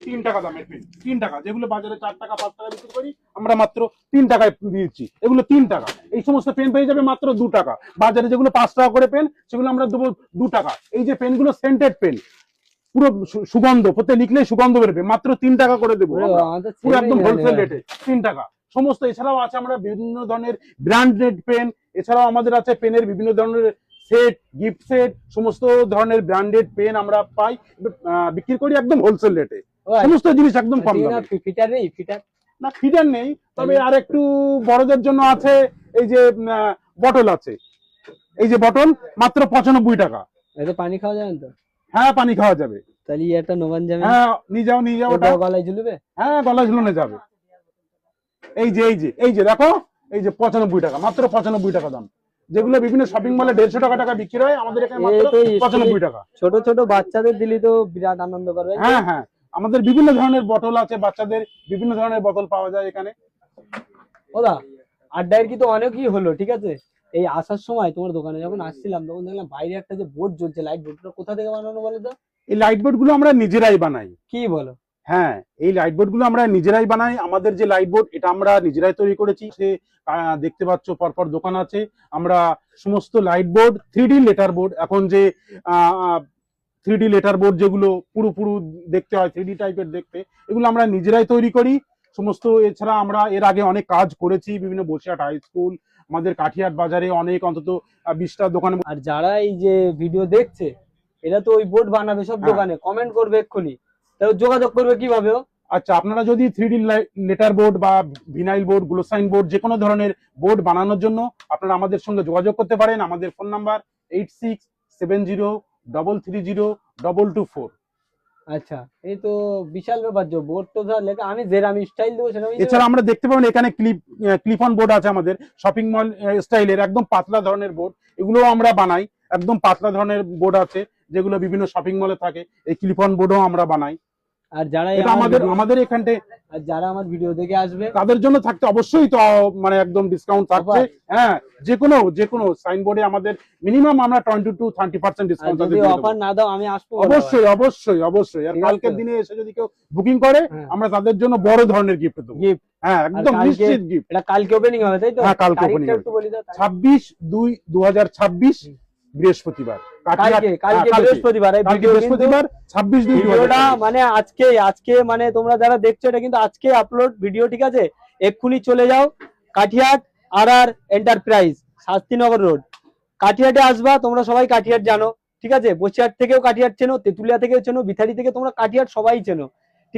3 টাকা দামের পেন, 3 টাকা, যেগুলো বাজারে 4 টাকা 5 টাকা বিক্রি করি আমরা মাত্র 3 টাকায় দিচ্ছি, এগুলো 3 টাকা। এই সমস্ত পেন পেয়ে যাবে মাত্র 2 টাকা। বাজারে যেগুলো 5 টাকা করে পেন সেগুলো আমরা দেবো 2 টাকা। এই যে পেনগুলো সেন্টেড পেন, পুরো সুগন্ধ, প্রত্যেক লিখলে সুগন্ধ বেরোবে, মাত্র 3 টাকা করে দেবো, পুরো একদম হোলসেল রেটে 3 টাকা সমস্ত। এছাড়াও আছে আমরা বিভিন্ন ধরনের ব্র্যান্ডেড পেন, এছাড়াও আমাদের আছে পেনের বিভিন্ন ধরনের সেট, গিফট সেট, সমস্ত ধরনের ব্র্যান্ডেড পেন আমরা পাই, বিক্রি করি একদম হোলসেল রেটে, সমস্ত জিনিস একদম কম দামে। ফিটার নেই? ফিটার না, ফিটার নেই, তবে আর একটু বড়দের জন্য আছে এই যে বটল আছে, এই যে বটল মাত্র 95 টাকা। এতে পানি খাওয়া যাবে তো? হ্যাঁ, পানি খাওয়া যাবে। তাহলে এটা নোবান যাবে? হ্যাঁ, নিয়ে যাও নিয়ে যাও, ওটা গলায় ঝুলবে। হ্যাঁ, গলায় ঝুলানো যাবে। এই যে দেখো, এই যে 95 টাকা, মাত্র 95 টাকা দাম। যেগুলো বিভিন্ন শপিং মলে 150 টাকা বিক্রি হয়, আমাদের এখানে মাত্র 95 টাকা। ছোট ছোট বাচ্চাদের দিলি তো বিরাট আনন্দ করবে। হ্যাঁ হ্যাঁ, আমাদের বিভিন্ন ধরনের বোতল আছে, বাচ্চাদের বিভিন্ন ধরনের বোতল পাওয়া যায় এখানে। ওদা আড্ডায়ের কি তো অনেকই হলো, ঠিক আছে। এই আসার সময় তোমার দোকানে যখন আসছিলাম তখন দেখলাম বাইরে একটা যে বোর্ড জ্বলছে, লাইট বোর্ডটা কোথা থেকে বানানো বলো তো? এই লাইট বোর্ড গুলো আমরা নিজেরাই বানাই। কি বলো? হ্যাঁ, এই লাইট বোর্ড গুলো আমরা নিজেরাই বানাই। আমাদের যে লাইট বোর্ড, এটা আমরা নিজেরাই তৈরি করেছি। সে দেখতে পাচ্ছ পরপর দোকান আছে। আমরা সমস্ত light board, 3D letter board, এখন যে 3D লেটার বোর্ড যেগুলো পুরো পুরো দেখতে হয়, 3D টাইপের দেখতে, এগুলো আমরা নিজেরাই তৈরি করি সমস্ত। এছাড়া আমরা এর আগে অনেক কাজ করেছি বিভিন্ন বসিরহাট হাই স্কুল, আমাদের কাঠিয়াট বাজারে অনেক, অন্তত 20টা দোকানে। আর যারা এই যে ভিডিও দেখছে এরা তো ওই বোর্ড বানাবে সব দোকানে, কমেন্ট করবে এক্ষুনি, তাহলে যোগাযোগ করবে কিভাবে? আচ্ছা, আপনারা যদি 3D লেটার বোর্ড বা ভিনাইল বোর্ড, গ্লোসাইন বোর্ড, যে কোনো ধরনের বোর্ড বানানোর জন্য আপনারা আমাদের সঙ্গে যোগাযোগ করতে পারেন। আমাদের ফোন নাম্বার 8670330224। আচ্ছা, এই তো বিশাল ব্যাপার। যে বোর্ড তো লেখা, আমি যেরামি স্টাইল দেবো সেরকম। এছাড়া আমরা দেখতে পাবেন এখানে ক্লিপ অন বোর্ড আছে আমাদের, শপিং মল স্টাইলের একদম পাতলা ধরনের বোর্ড, এগুলো আমরা বানাই। একদম পাতলা ধরনের বোর্ড আছে যেগুলো বিভিন্ন শপিং মলে থাকে, এই ক্লিপ অন বোর্ডও আমরা বানাই। আর যারা আমাদের এখানে, আর যারা আমার ভিডিও দেখে আসবে তাদের জন্য থাকতে অবশ্যই তো মানে একদম ডিসকাউন্ট থাকছে। হ্যাঁ, যে কোনো সাইনবোর্ডে আমাদের মিনিমাম আমরা 20 to 30% ডিসকাউন্ট যদি অফার না দাও আমি আসবো। অবশ্যই অবশ্যই অবশ্যই। আর কালকের দিনে এসে যদি কেউ বুকিং করে আমরা তাদের জন্য বড় ধরনের গিফট দেবো। হ্যাঁ, একদম নিশ্চিত গিফট। এটা কালকে ওপেনিং হবে তাই তো? হ্যাঁ, কালকে ওপেনিং হবে। 26/2/2026 বৃহস্পতিবার। বৃহস্পতিবার 26/2/2026 মানে আজকে মানে তোমরা যারা দেখছো এটা কিন্তু আজকে আপলোড ভিডিও, ঠিক আছে। এক্ষুনি চলে যাও কাঠিয়াট RR এন্টারপ্রাইজ, শাস্তিনগর রোড, কাঠিয়াটে আসবা। তোমরা সবাই কাঠিয়াট জানো, ঠিক আছে। বসিরহাট থেকেও কাঠিয়াট চেনো, তেতুলিয়া থেকেও চেনো, বিথারি থেকে তোমরা কাঠিয়াট সবাই চেনো।